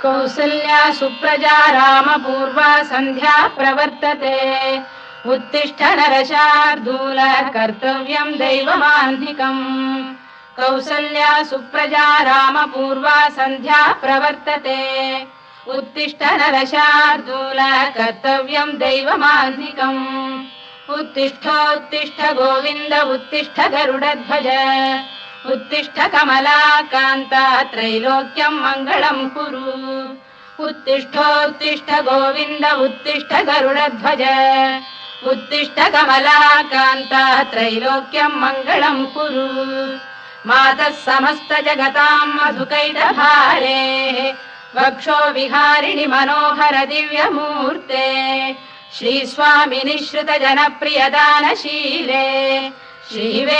कौसल्या सुप्रजा रामपूर्वा सन्ध्या प्रवर्तते उत्तिष्ठ नरशार्दूल कर्तव्यं दैवमाह्निकम् कौसल्या सुप्रजा रामपूर्वा सन्ध्या प्रवर्तते उत्तिष्ठ नरशार्दूल कर्तव्यं दैवमाह्निकम् उत्तिष्ठोत्तिष्ठ गोविन्द उत्तिष्ठ गरुडध्वज उत्तिष्ठ कमलाकान्ता त्रैलोक्यं मङ्गलं कुरु उत्तिष्ठोत्तिष्ठ गोविन्द उत्तिष्ठ गरुडध्वज उत्तिष्ठ कमलाकान्ता त्रैलोक्यं मङ्गलं कुरु मातः समस्त जगतां मधुकैटभारे वक्षो विहारिणि मनोहर दिव्यमूर्ते श्रीस्वामिनि श्रुत जनप्रिय दानशीले श्रीवे